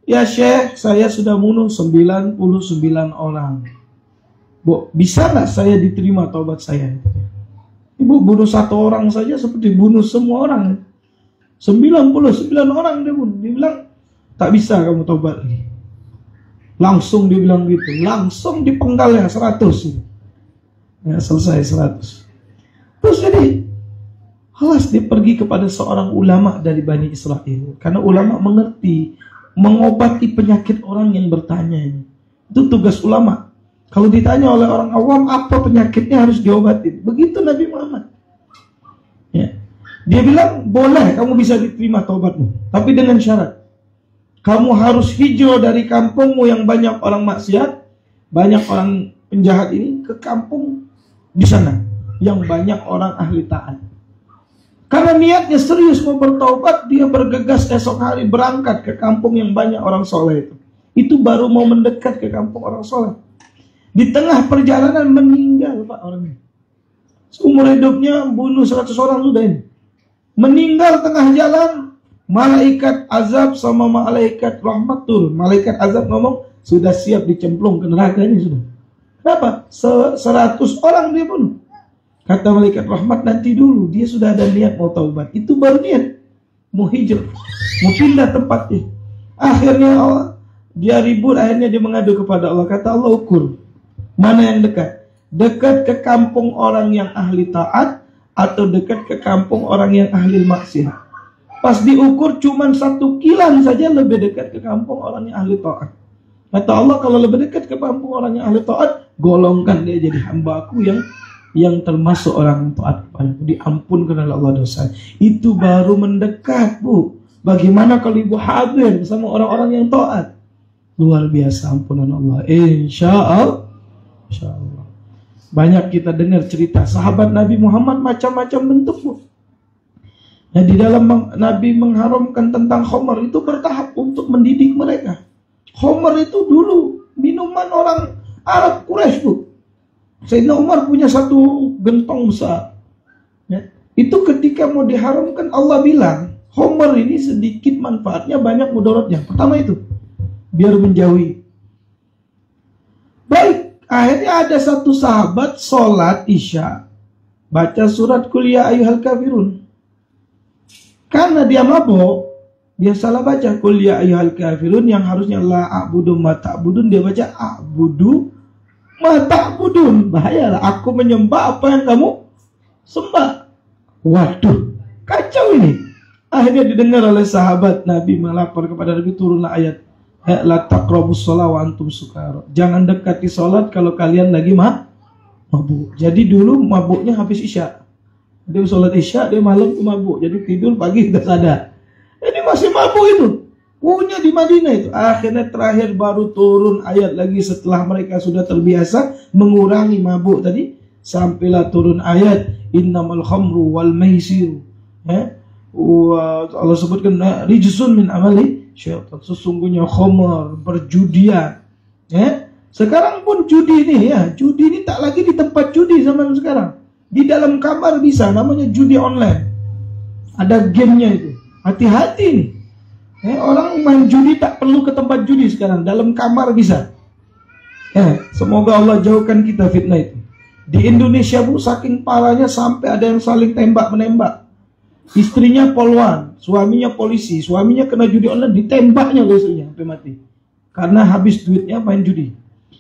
ya Syekh, saya sudah bunuh 99 orang. Bu, bisa nggak saya diterima taubat saya? Ibu bunuh 1 orang saja seperti bunuh semua orang. 99 orang dia bunuh. Dia bilang, tak bisa kamu taubat lagi. Langsung dibilang gitu, langsung dipenggalnya 100. Ya, selesai 100. Terus jadi halas dia pergi kepada seorang ulama dari Bani Israel. Karena ulama mengerti mengobati penyakit orang yang bertanya ini. Itu tugas ulama. Kalau ditanya oleh orang awam apa penyakitnya harus diobati. Begitu Nabi Muhammad. Ya. Dia bilang boleh kamu bisa diterima taubatmu, tapi dengan syarat. Kamu harus hijrah dari kampungmu yang banyak orang maksiat, banyak orang penjahat ini, ke kampung di sana yang banyak orang ahli taat. Karena niatnya serius mau bertaubat, dia bergegas esok hari berangkat ke kampung yang banyak orang soleh itu. Itu baru mau mendekat ke kampung orang soleh. Di tengah perjalanan meninggal Pak orangnya. Seumur hidupnya bunuh 100 orang sudah ini. Meninggal tengah jalan. Malaikat azab sama malaikat rahmat turun. Malaikat azab ngomong, sudah siap dicemplung ke neraka ini sudah. Kenapa? 100 orang dia bunuh. Kata malaikat rahmat, nanti dulu. Dia sudah ada niat mau taubat. Itu baru niat. Mau hijrah. Mau pindah tempatnya. Akhirnya Allah, dia ribut. Akhirnya dia mengadu kepada Allah. Kata Allah, ukur. Mana yang dekat? Dekat ke kampung orang yang ahli taat, atau dekat ke kampung orang yang ahli maksiat? Pas diukur cuman 1 kilan saja lebih dekat ke kampung orang yang ahli taat. Kata Allah, kalau lebih dekat ke kampung orang yang ahli taat, golongkan dia jadi hamba-Ku yang termasuk orang taat kepadaku, diampunkan oleh Allah dosa. Itu baru mendekat, Bu. Bagaimana kalau ibu hadir bersama orang-orang yang taat? Luar biasa ampunan Allah. Insya Allah. Banyak kita dengar cerita sahabat Nabi Muhammad macam-macam bentuk, Bu. Nah, di dalam Nabi mengharamkan tentang khamar itu bertahap untuk mendidik mereka. Khamar itu dulu minuman orang Arab Quraisy, Bu. Sayyidina Umar punya 1 gentong besar. Ya. Itu ketika mau diharamkan Allah bilang, khamar ini sedikit manfaatnya, banyak mudaratnya. Pertama itu, biar menjauhi. Baik, akhirnya ada 1 sahabat sholat isya, baca surat Qul ya ayyuhal kafirun. Karena dia mabuk, dia salah baca Qul ya ayyuhal kafirun, yang harusnya la a'budu ma ta'budun, dia baca a'budu ma ta'budun. Bahayalah, aku menyembah apa yang kamu sembah. Waduh, kacau ini. Akhirnya didengar oleh sahabat Nabi, melapor kepada Nabi, turunlah ayat la taqrabus shalah wa antum sukara. Jangan dekati salat kalau kalian lagi mabuk. Jadi dulu mabuknya habis isya. Dia sholat isya, dia malam mabuk. Jadi tidur pagi sudah sadar. Ini masih mabuk itu. Punya di Madinah itu. Akhirnya terakhir baru turun ayat lagi setelah mereka sudah terbiasa mengurangi mabuk tadi. Sampailah turun ayat innamal khamru wal maisiru. Allah sebutkan rijsun min amali syaitan. Sesungguhnya khamar, perjudian. Sekarang pun judi ini ya. Judi ini tak lagi di tempat judi zaman sekarang. Di dalam kamar bisa, namanya judi online. Ada gamenya itu. Hati-hati nih. Orang main judi tak perlu ke tempat judi sekarang. Dalam kamar bisa. Semoga Allah jauhkan kita fitnah itu. Di Indonesia, Bu, saking parahnya sampai ada yang saling tembak-menembak. Istrinya polwan, suaminya polisi. Suaminya kena judi online, ditembaknya oleh istrinya sampai mati. Karena habis duitnya main judi.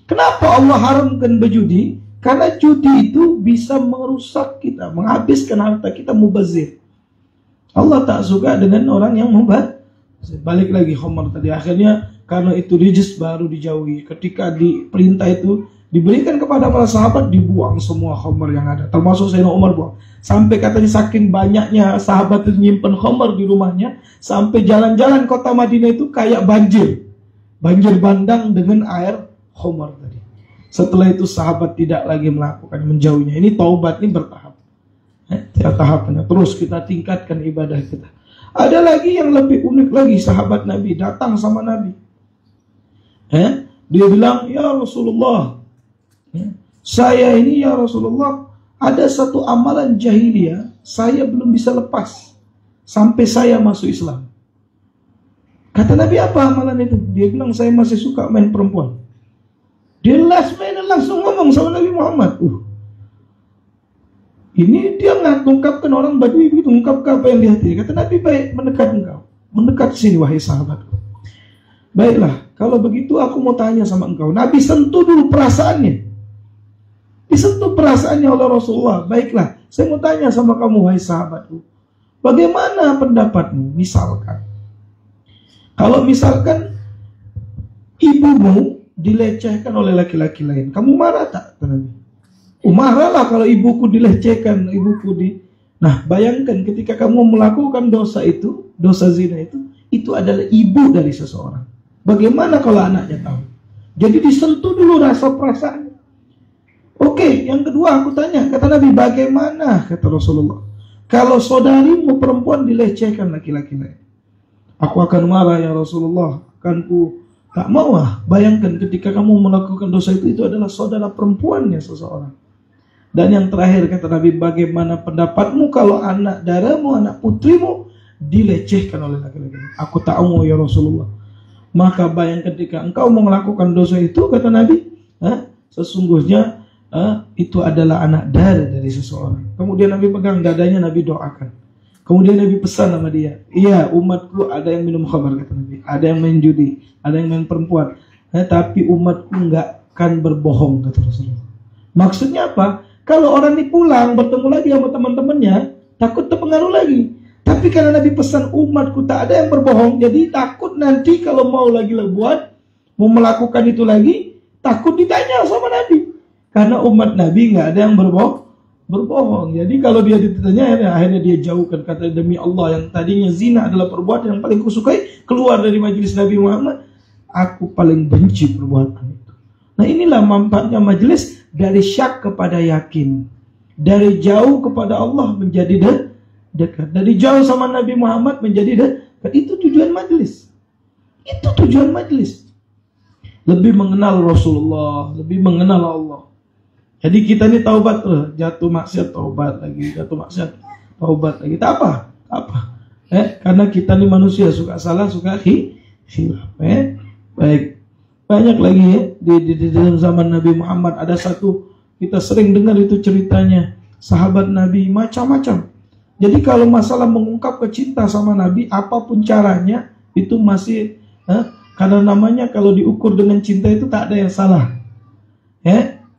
Kenapa Allah haramkan berjudi? Karena judi itu bisa merusak kita, menghabiskan harta kita, mubazir. Allah tak suka dengan orang yang mubazir. Balik lagi khamar tadi. Akhirnya karena itu rijis baru dijauhi. Ketika diperintah itu diberikan kepada para sahabat, dibuang semua khamar yang ada. Termasuk Sayyidina Umar buang. Sampai katanya saking banyaknya sahabat itu nyimpen khamar di rumahnya, sampai jalan-jalan kota Madinah itu kayak banjir. Banjir bandang dengan air khamar tadi. Setelah itu sahabat tidak lagi melakukan, menjauhnya. Ini taubat, ini bertahap. Tiap tahapnya. Terus kita tingkatkan ibadah kita. Ada lagi yang lebih unik lagi, sahabat Nabi datang sama Nabi. Dia bilang, ya Rasulullah, saya ini ya Rasulullah, ada satu amalan jahiliyah, saya belum bisa lepas sampai saya masuk Islam. Kata Nabi, apa amalan itu? Dia bilang, saya masih suka main perempuan. Dia langsung ngomong sama Nabi Muhammad. Ini dia mengungkapkan orang Badui begitu, mengungkapkan apa yang di hati. Kata Nabi, baik, mendekat engkau. Mendekat sini wahai sahabatku. Baiklah, kalau begitu aku mau tanya sama engkau. Nabi sentuh dulu perasaannya. Disentuh perasaannya oleh Rasulullah. Baiklah, saya mau tanya sama kamu, wahai sahabatku. Bagaimana pendapatmu? Misalkan, kalau misalkan ibumu dilecehkan oleh laki-laki lain, kamu marah tak? Marahlah kalau ibuku dilecehkan, Nah, bayangkan ketika kamu melakukan dosa itu, dosa zina itu adalah ibu dari seseorang. Bagaimana kalau anaknya tahu? Jadi disentuh dulu rasa perasaannya. Oke, yang kedua aku tanya, kata Nabi, bagaimana, kata Rasulullah, kalau saudarimu perempuan dilecehkan laki-laki lain? Aku akan marah ya Rasulullah, tak mau bayangkan ketika kamu melakukan dosa itu adalah saudara perempuannya seseorang. Dan yang terakhir kata Nabi, bagaimana pendapatmu kalau anak darahmu, anak putrimu dilecehkan oleh laki-laki? Aku tak mau ya Rasulullah. Maka bayangkan ketika engkau mau melakukan dosa itu, kata Nabi, sesungguhnya itu adalah anak darah dari seseorang. Kemudian Nabi pegang dadanya, Nabi doakan. Kemudian Nabi pesan sama dia, iya umatku ada yang minum khamar, kata Nabi, ada yang main judi, ada yang main perempuan, tapi umatku nggak akan berbohong, kata Rasulullah. Maksudnya apa? Kalau orang ini pulang bertemu lagi sama teman-temannya, takut terpengaruh lagi. Tapi karena Nabi pesan umatku tak ada yang berbohong, jadi takut nanti kalau mau lagi mau melakukan itu lagi, takut ditanya sama Nabi. Karena umat Nabi nggak ada yang berbohong. Jadi kalau dia ditanya, akhirnya dia jauhkan, kata demi Allah yang tadinya zina adalah perbuatan yang paling kusukai, keluar dari majelis Nabi Muhammad, aku paling benci perbuatan itu. Nah, inilah manfaatnya majelis, dari syak kepada yakin, dari jauh kepada Allah menjadi dekat, dari jauh sama Nabi Muhammad menjadi dekat. Itu tujuan majelis. Itu tujuan majelis. Lebih mengenal Rasulullah, lebih mengenal Allah. Jadi kita ini taubat, jatuh maksiat taubat lagi, jatuh maksiat taubat lagi. Tak apa. Karena kita ini manusia, suka salah, suka khilaf. Baik. Banyak lagi di dalam zaman Nabi Muhammad. Ada satu, kita sering dengar itu ceritanya, sahabat Nabi macam-macam. Jadi kalau masalah mengungkap cinta sama Nabi, apapun caranya, itu masih, karena namanya kalau diukur dengan cinta itu tak ada yang salah.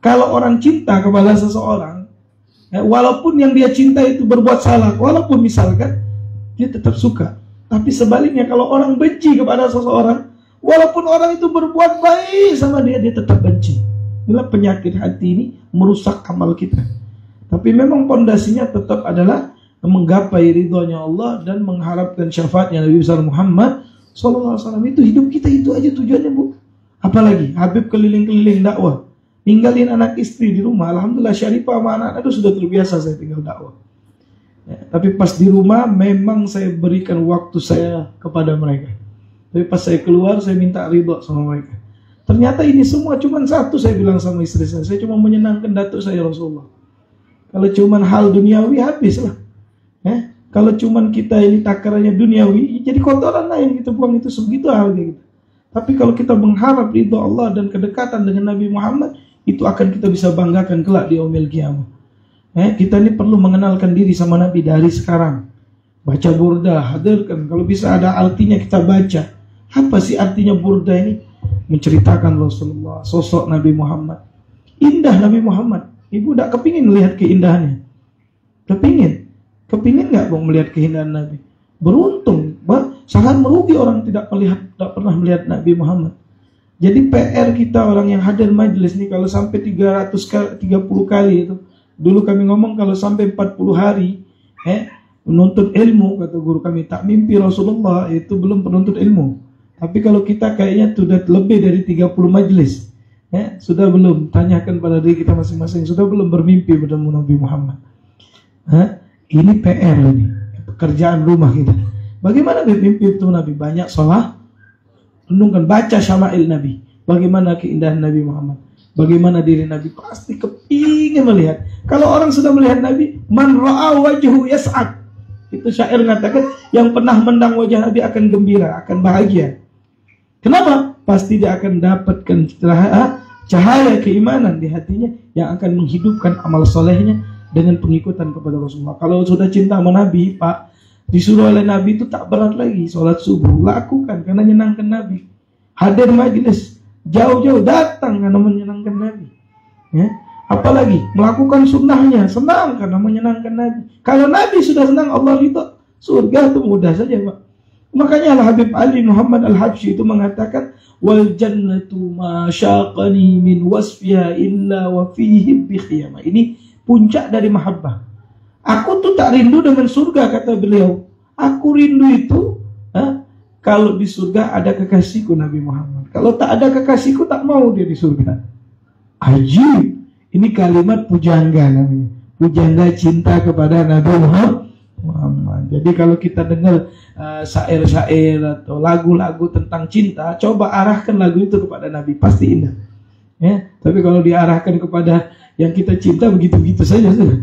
Kalau orang cinta kepada seseorang, walaupun yang dia cinta itu berbuat salah, walaupun misalkan, dia tetap suka. Tapi sebaliknya kalau orang benci kepada seseorang, walaupun orang itu berbuat baik sama dia, dia tetap benci. Inilah penyakit hati ini, merusak amal kita. Tapi memang pondasinya tetap adalah menggapai ridhonya Allah dan mengharapkan syafaatnya Nabi besar Muhammad SAW. Itu hidup kita itu aja tujuannya, Bu. Apalagi Habib keliling-keliling dakwah, ninggalin anak istri di rumah. Alhamdulillah Syarifah sama anak itu sudah terbiasa saya tinggal dakwah. Tapi pas di rumah memang saya berikan waktu saya kepada mereka. Tapi pas saya keluar, saya minta ridho sama mereka. Ternyata ini semua cuma satu, saya bilang sama istri saya cuma menyenangkan datuk saya Rasulullah. Kalau cuma hal duniawi, habislah. Kalau cuma kita ini takarannya duniawi, jadi kotoran lain kita buang, itu segitu halnya gitu. Tapi kalau kita mengharap ridho Allah dan kedekatan dengan Nabi Muhammad, itu akan kita bisa banggakan kelak di yaumil qiyamah. Kita ini perlu mengenalkan diri sama Nabi dari sekarang. Baca burda, hadirkan. Kalau bisa ada artinya kita baca. Apa sih artinya burda ini? Menceritakan Rasulullah, sosok Nabi Muhammad. Indah Nabi Muhammad. Ibu tidak kepingin melihat keindahannya? Kepingin nggak mau melihat keindahan Nabi? Beruntung, sangat merugi orang tidak pernah melihat Nabi Muhammad. Jadi PR kita orang yang hadir majelis nih, kalau sampai 330 kali itu. Dulu kami ngomong kalau sampai 40 hari menuntut ilmu, kata guru kami, tak mimpi Rasulullah, itu belum penuntut ilmu. Tapi kalau kita kayaknya sudah lebih dari 30 majelis, sudah belum? Tanyakan pada diri kita masing-masing, sudah belum bermimpi bertemu Nabi Muhammad? Ini PR ini, pekerjaan rumah kita. Bagaimana mimpi itu Nabi? Banyak sholat, renungkan, baca syama'il Nabi. Bagaimana keindahan Nabi Muhammad? Bagaimana diri Nabi? Pasti kepingin melihat. Kalau orang sudah melihat Nabi, man ra'a wajhu yas'ad. Itu syair mengatakan, yang pernah mendang wajah Nabi akan gembira, akan bahagia. Kenapa? Pasti dia akan dapatkan cahaya keimanan di hatinya yang akan menghidupkan amal solehnya dengan pengikutan kepada Rasulullah. Kalau sudah cinta sama Nabi, Pak, disuruh oleh Nabi itu tak berat lagi. Sholat subuh, lakukan karena nyenangkan Nabi. hadir majlis, jauh-jauh datang karena menyenangkan Nabi. Ya. Apalagi melakukan sunnahnya, senang karena menyenangkan Nabi. Kalau Nabi sudah senang, Allah ridha, surga itu mudah saja, Pak. Makanya Al-Habib Ali Muhammad Al-Habsyi itu mengatakan, wal jannatu ma syaqani min wasfiha illa wa fihi bi khiyamah. Ini puncak dari mahabbah. Aku tuh tak rindu dengan surga, kata beliau. Aku rindu itu kalau di surga ada kekasihku Nabi Muhammad. Kalau tak ada kekasihku, tak mau dia di surga. Ajib. Ini kalimat pujangga namanya. Pujangga cinta kepada Nabi Muhammad. Jadi kalau kita dengar syair-syair atau lagu-lagu tentang cinta, coba arahkan lagu itu kepada Nabi, pasti indah. Ya, tapi kalau diarahkan kepada yang kita cinta, begitu-begitu saja sudah.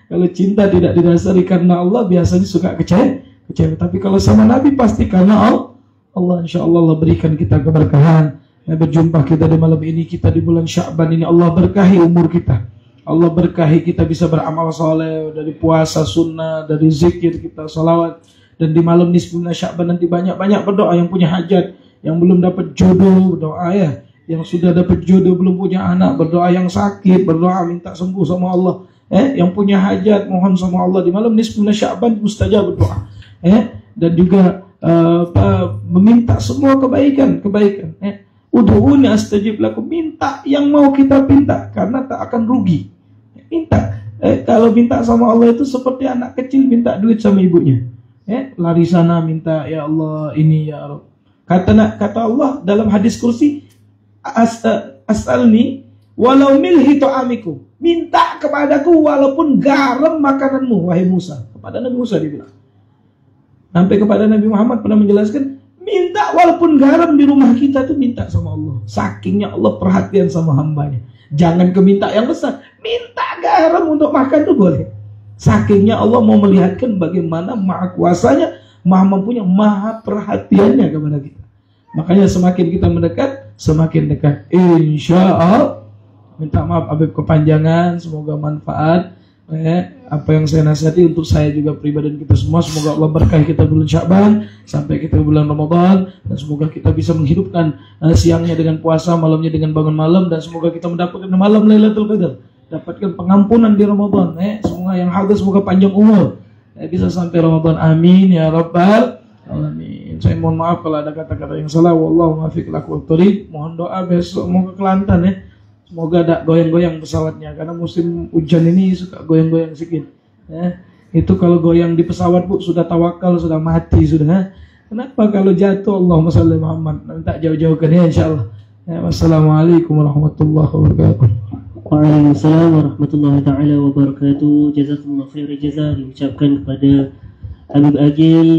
Kalau cinta tidak didasari karena Allah, biasanya suka kecewa. Tapi kalau sama Nabi, pasti karena Allah. Insya Allah berikan kita keberkahan. Berjumpa kita di malam ini, kita di bulan Sya'ban ini, Allah berkahi umur kita. Allah berkahi kita bisa beramal soleh, dari puasa sunnah, dari zikir kita, salawat. Dan di malam nisfu Sya'ban nanti banyak-banyak berdoa. Yang punya hajat, yang belum dapat jodoh, berdoa ya. Yang sudah dapat jodoh, belum punya anak, berdoa. Yang sakit, berdoa minta sembuh sama Allah. Yang punya hajat, mohon sama Allah. Di malam nisfu Sya'ban mustajab berdoa. Dan juga meminta semua kebaikan. Ud'uuni astajib lakum, minta yang mau kita minta karena tak akan rugi. Minta. Kalau minta sama Allah itu seperti anak kecil minta duit sama ibunya. Lari sana minta, ya Allah ini ya Allah. Kata Allah dalam hadis kursi, as'alni walau milhi ta'amikum. Minta kepadaku walaupun garam makananmu, wahai Musa. Kepada Nabi Musa dibilang. Sampai kepada Nabi Muhammad pernah menjelaskan, minta walaupun garam di rumah kita tuh minta sama Allah. Sakingnya Allah perhatian sama hambanya. Jangan keminta yang besar, minta garam untuk makan tuh boleh. Sakingnya Allah mau melihatkan bagaimana maha kuasanya, maha mampunya, maha perhatiannya kepada kita. Makanya semakin kita mendekat, semakin dekat. Insya Allah. Minta maaf Habib kepanjangan, semoga manfaat. Apa yang saya nasihati untuk saya juga pribadi dan kita semua, semoga Allah berkahi kita bulan Sya'ban sampai kita bulan Ramadan, dan semoga kita bisa menghidupkan siangnya dengan puasa, malamnya dengan bangun malam, dan semoga kita mendapatkan malam Lailatul Qadar, dapatkan pengampunan di Ramadan. Semua yang hadir semoga panjang umur, bisa sampai Ramadan, amin ya rabbal alamin. Saya mohon maaf kalau ada kata-kata yang salah. Wallahu muwaffiq ila aqwamit thoriq. Mohon doa besok mau ke Kelantan ya. Semoga ada goyang-goyang pesawatnya, karena musim hujan ini suka goyang-goyang sedikit. Itu kalau goyang di pesawat Bu, sudah tawakal, sudah mati sudah. Kenapa kalau jatuh? Allahumma shalli Muhammad. Minta jauh-jauhkan ya insyaallah. Wassalamualaikum warahmatullahi wabarakatuh. Waalaikumsalam warahmatullahi taala wabarakatuh. Jazakumullah khair jazaa diucapkan kepada Habib Agil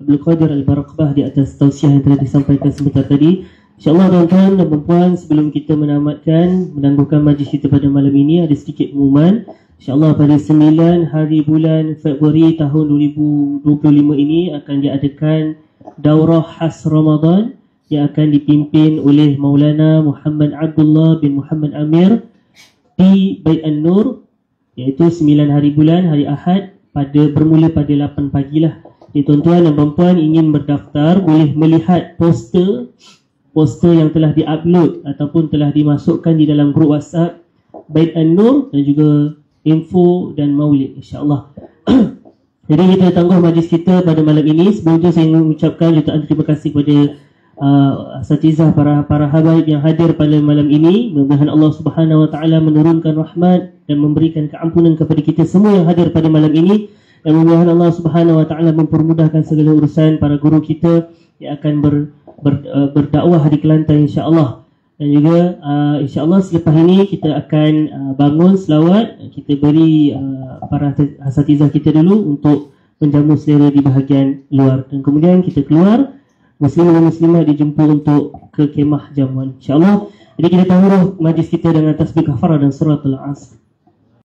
Abdul Qadir Al-Barakbah di atas tausiah yang telah disampaikan sebentar tadi. InsyaAllah tuan-tuan dan puan-puan, sebelum kita menamatkan menangguhkan majlis kita pada malam ini, ada sedikit pengumuman. InsyaAllah pada 9 hari bulan Februari tahun 2025 ini akan diadakan Daurah Khas Ramadan yang akan dipimpin oleh Maulana Muhammad Abdullah bin Muhammad Amir di Bait An-Nur, iaitu 9 hari bulan, hari Ahad, bermula pada 8 pagi lah. Jadi tuan-tuan dan puan-puan ingin berdaftar, boleh melihat poster yang telah diupload ataupun telah dimasukkan di dalam grup WhatsApp Bait An-Nur dan juga info dan maulid insya-Allah. Jadi kita tangguh majlis kita pada malam ini. Sebelum itu saya ingin mengucapkan jutaan terima kasih kepada asatizah, para habaib yang hadir pada malam ini. Mudah-mudahan Allah Subhanahu wa taala menurunkan rahmat dan memberikan keampunan kepada kita semua yang hadir pada malam ini. Dan mudah-mudahan Allah Subhanahu wa taala mempermudahkan segala urusan para guru kita yang akan berdakwah di Kelantan insya-Allah. Dan juga insya-Allah selepas ini kita akan bangun selawat, kita beri para asatizah kita dulu untuk menjamu selera di bahagian luar, dan kemudian kita keluar, muslimin dan muslimat dijemput untuk ke kemah jamuan insya-Allah. Jadi kita tahu majlis kita dengan tasbih kafarah dan suratul Asr.